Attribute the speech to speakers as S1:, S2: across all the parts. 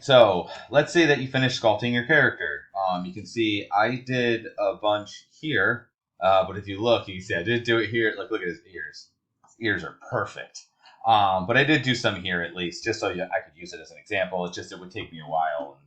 S1: so let's say that you finish sculpting your character. You can see I did a bunch here, but if you look, you can see I did do it here. Like, look at his ears. His ears are perfect. But I did do some here at least, just so I could use it as an example. It's just it would take me a while.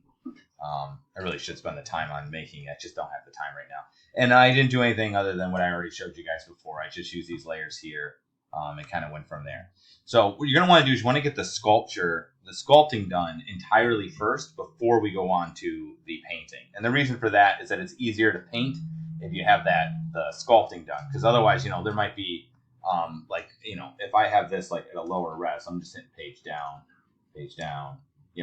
S1: I really should spend the time on making it. I just don't have the time right now. And I didn't do anything other than what I already showed you guys before. I just used these layers here and kind of went from there. So what you're going to want to do is you want to get the sculpting done entirely first before we go on to the painting. And the reason for that is that it's easier to paint if you have the sculpting done. Because otherwise, there might be, if I have this like at a lower res, I'm just hitting page down.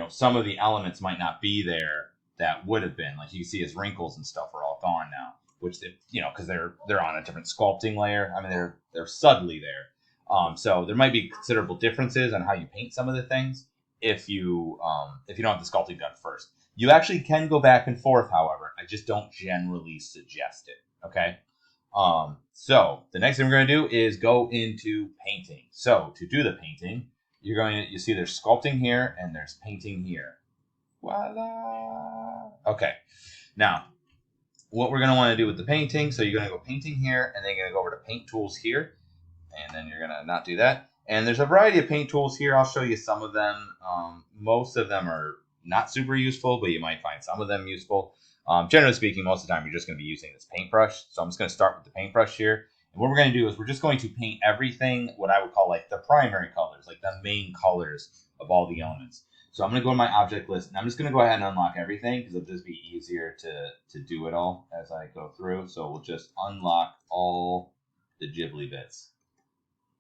S1: Some of the elements might not be there that would have been. Like you can see his wrinkles and stuff are all gone now, which because they're on a different sculpting layer. I mean, they're subtly there. So there might be considerable differences on how you paint some of the things if you don't have the sculpting done first. You actually can go back and forth, however. I just don't generally suggest it. Okay. So the next thing we're going to do is go into painting. So to do the painting, you see there's sculpting here and there's painting here. Voila. Okay. Now, what we're going to want to do with the painting, so you're going to go painting here, and then you're going to go over to paint tools here, and then you're going to not do that. And there's a variety of paint tools here. I'll show you some of them. Most of them are not super useful, but you might find some of them useful. Generally speaking, most of the time you're just going to be using this paintbrush. So I'm just going to start with the paintbrush here. And what we're going to do is we're just going to paint everything, what I would call like the primary colors, like the main colors of all the elements. So I'm going to go to my object list, and I'm just going to go ahead and unlock everything because it'll just be easier to do it all as I go through. So we'll just unlock all the Ghibli bits.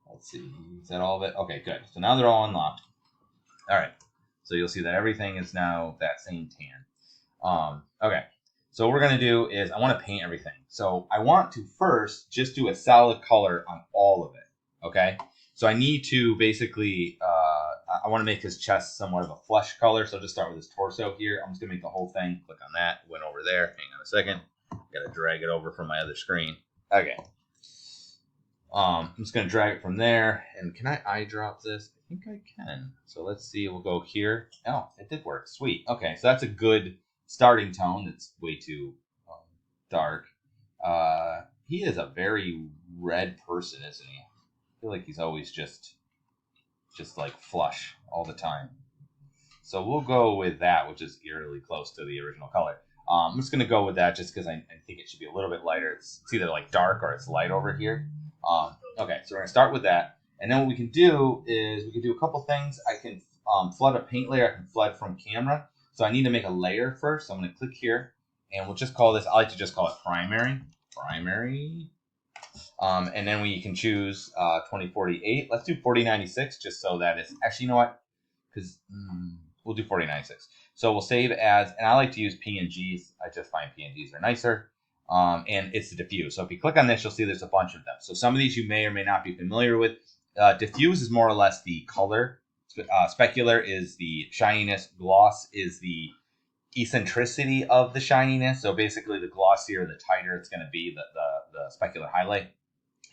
S1: Let's see. Is that all of it? Okay, good. So now they're all unlocked. All right. So you'll see that everything is now that same tan. Okay. So what we're going to do is I want to paint everything. So I want to first just do a solid color on all of it. Okay. So I need to basically, I want to make his chest somewhat of a flesh color. So I'll just start with his torso here. I'm just going to make the whole thing. Click on that. Went over there. Hang on a second. Got to drag it over from my other screen. Okay. I'm just going to drag it from there. And can I eyedrop this? I think I can. So let's see. We'll go here. Oh, it did work. Sweet. Okay. So that's a good starting tone. It's way too dark. He is a very red person, isn't he? I feel like he's always just like flush all the time. So we'll go with that, which is eerily close to the original color. I'm just going to go with that just because I think it should be a little bit lighter. It's either like dark or it's light over here. Okay, so we're going to start with that. And then what we can do is we can do a couple things. I can flood a paint layer. I can flood from camera. So I need to make a layer first. So I'm going to click here. And we'll just call this, I like to just call it primary. And then we can choose 2048. Let's do 4096 just so that it's, actually, you know what? Because we'll do 4096. So we'll save as, and I like to use PNGs. I just find PNGs are nicer. And it's the diffuse. So if you click on this, you'll see there's a bunch of them. So some of these you may or may not be familiar with. Diffuse is more or less the color. Specular is the shininess. Gloss is the eccentricity of the shininess. So basically the glossier, the tighter it's going to be, the specular highlight.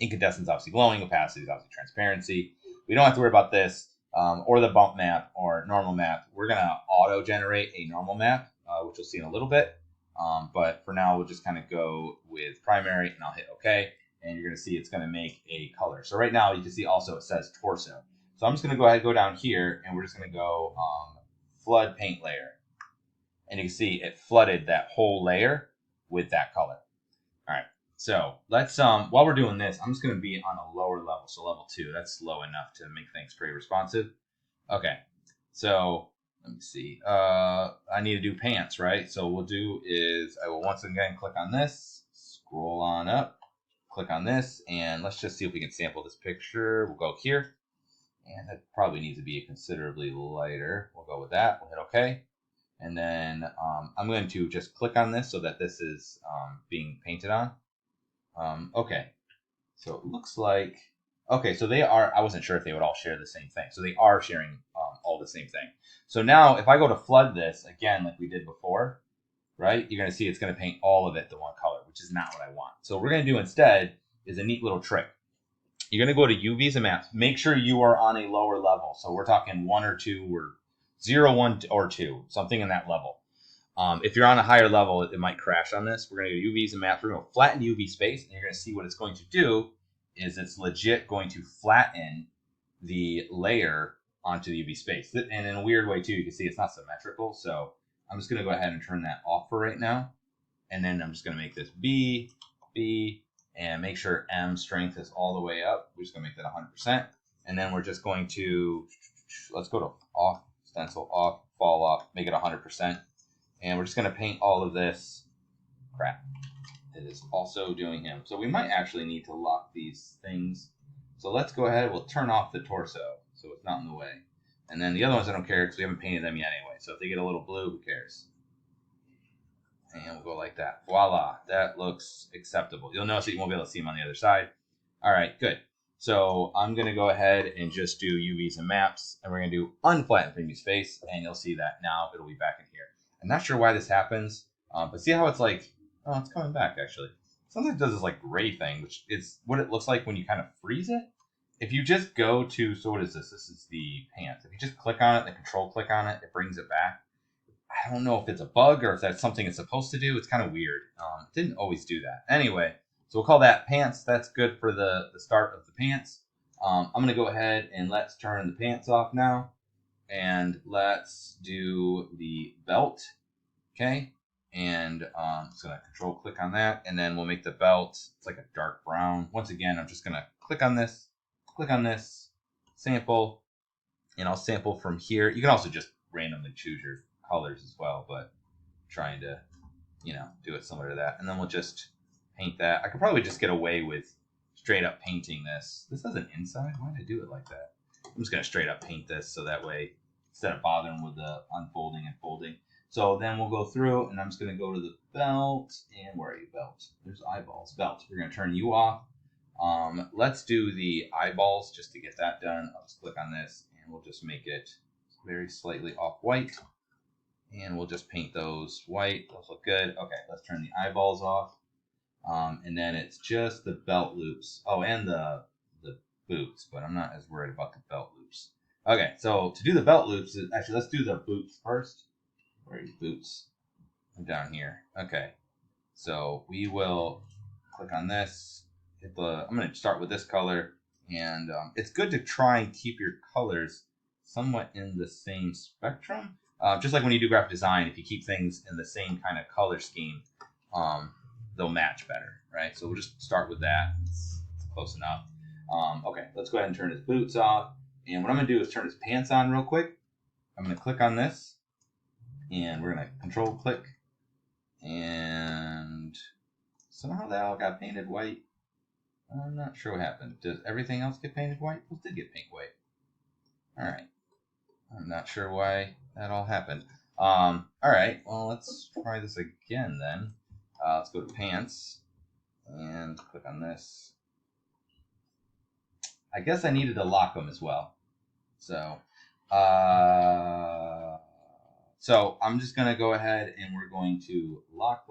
S1: Incandescence is obviously glowing. Opacity is obviously transparency. We don't have to worry about this or the bump map or normal map. We're going to auto-generate a normal map, which we'll see in a little bit. But for now, we'll just kind of go with primary, and I'll hit OK. And you're going to see it's going to make a color. So right now, you can see also it says torso. So I'm just going to go ahead and go down here, and we're just going to go flood paint layer. And you can see it flooded that whole layer with that color. All right. So let's, while we're doing this, I'm just going to be on a lower level. So level 2, that's low enough to make things pretty responsive. Okay. So let me see. I need to do pants, right? So what we'll do is I will once again click on this, scroll on up, click on this, and let's just see if we can sample this picture. We'll go here. And that probably needs to be considerably lighter. We'll go with that. We'll hit OK. And then I'm going to just click on this so that this is being painted on. Okay. So it looks like, okay, so they are, I wasn't sure if they would all share the same thing. So they are sharing all the same thing. So now if I go to flood this, again, like we did before, right, you're going to see it's going to paint all of it the one color, which is not what I want. So what we're going to do instead is a neat little trick. You're going to go to UVs and maps. Make sure you are on a lower level. So we're talking 1 or 2 or 0, 1, or 2, something in that level. If you're on a higher level, it might crash on this. We're going to go UVs and maps. We're going to flatten UV space, and you're going to see what it's going to do is it's legit going to flatten the layer onto the UV space. And in a weird way, too, you can see it's not symmetrical. So I'm just going to go ahead and turn that off for right now. And then I'm just going to make this B, B, and make sure M strength is all the way up. We're just going to make that 100%. And then we're just going to, let's go to off, stencil off, fall off, make it 100%. And we're just going to paint all of this crap. It is also doing him. So we might actually need to lock these things. So let's go ahead. We'll turn off the torso so it's not in the way. And then the other ones I don't care because we haven't painted them yet anyway. So if they get a little blue, who cares? And we'll go like that. Voila. That looks acceptable. You'll notice that you won't be able to see them on the other side. All right, good. So I'm going to go ahead and just do UVs and maps. And we're going to do unflatten previous face. And you'll see that now it'll be back in here. I'm not sure why this happens. But see how it's like, oh, it's coming back actually. Sometimes it does this like gray thing, which is what it looks like when you kind of freeze it. If you just go to, so what is this? This is the pants. If you just click on it, the control click on it, it brings it back. I don't know if it's a bug or if that's something it's supposed to do. It's kind of weird. It didn't always do that. Anyway, so we'll call that pants. That's good for the start of the pants. I'm going to go ahead and let's turn the pants off now. And let's do the belt. Okay. And I'm just going to control click on that. And then we'll make the belt, it's like a dark brown. Once again, I'm just going to click on this, sample, and I'll sample from here. You can also just randomly choose your colors as well, but trying to, do it similar to that. And then we'll just paint that. I could probably just get away with straight up painting this. This has an inside. Why did I do it like that? I'm just going to straight up paint this so that way, instead of bothering with the unfolding and folding. So then we'll go through, and I'm just going to go to the belt. And where are you, belt? There's eyeballs. Belt. We're going to turn you off. Let's do the eyeballs just to get that done. I'll just click on this, and we'll just make it very slightly off-white. And we'll just paint those white. Those look good. Okay, let's turn the eyeballs off. And then it's just the belt loops. Oh, and the boots, but I'm not as worried about the belt loops. Okay, so to do the belt loops, actually, let's do the boots first. Where are your boots? I'm down here. Okay, so we will click on this. I'm going to start with this color, and it's good to try and keep your colors somewhat in the same spectrum. Just like when you do graphic design, if you keep things in the same kind of color scheme, they'll match better, right? So we'll just start with that. It's close enough. Okay, let's go ahead and turn his boots off. And what I'm going to do is turn his pants on real quick. I'm going to click on this. And we're going to control click. And somehow that all got painted white. I'm not sure what happened. Does everything else get painted white? Well, it did get painted white. All right. I'm not sure why that all happened. All right. Well, let's try this again then. Let's go to pants. And click on this. I guess I needed to lock them as well. So I'm just going to go ahead and we're going to lock.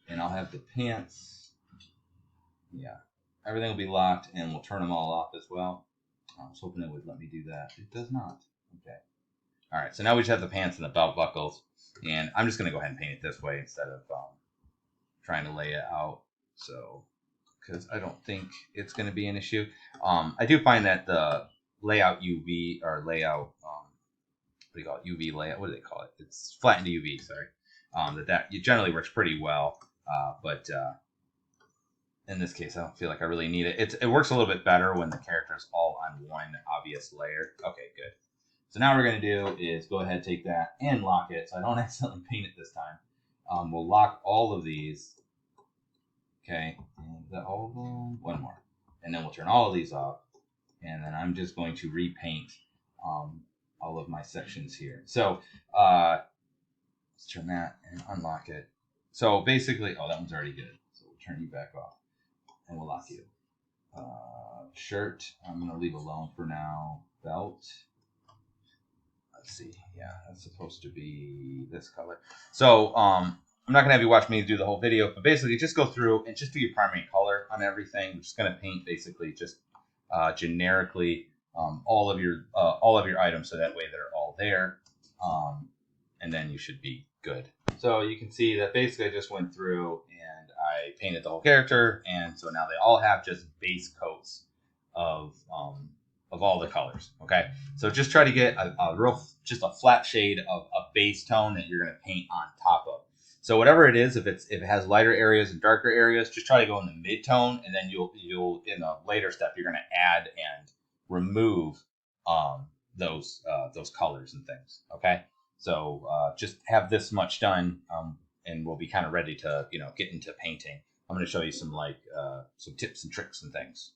S1: And I'll have the pants. Yeah. Everything will be locked and we'll turn them all off as well. I was hoping it would let me do that. It does not. Okay. All right. So now we just have the pants and the belt buckles. And I'm just going to go ahead and paint it this way instead of trying to lay it out. So, because I don't think it's going to be an issue. I do find that the layout UV or layout, what do you call it? UV layout. What do they call it? It's flattened to UV. Sorry. That generally works pretty well. But in this case, I don't feel like I really need it. It works a little bit better when the character is all on one obvious layer. Okay, good. So now what we're going to do is go ahead, take that, and lock it. So I don't accidentally paint it this time. We'll lock all of these. Okay, and is that all of them? One more. And then we'll turn all of these off. And then I'm just going to repaint all of my sections here. So let's turn that and unlock it. So basically, oh, that one's already good. So we'll turn you back off. And we'll lock you. Shirt, I'm going to leave alone for now. Belt. Let's see. Yeah, that's supposed to be this color. So I'm not going to have you watch me do the whole video, but basically just go through and just do your primary color on everything. We're just going to paint basically just generically all of your items, so that way they're all there, and then you should be good. So you can see that basically I just went through and I painted the whole character, and so now they all have just base coats of all the colors. Okay, so just try to get just a flat shade of a base tone that you're going to paint on top of. So whatever it is, if it has lighter areas and darker areas, just try to go in the mid tone, and then you'll in a later step you're going to add and remove those colors and things. Okay, so just have this much done, and we'll be kind of ready to get into painting. I'm going to show you some some tips and tricks and things.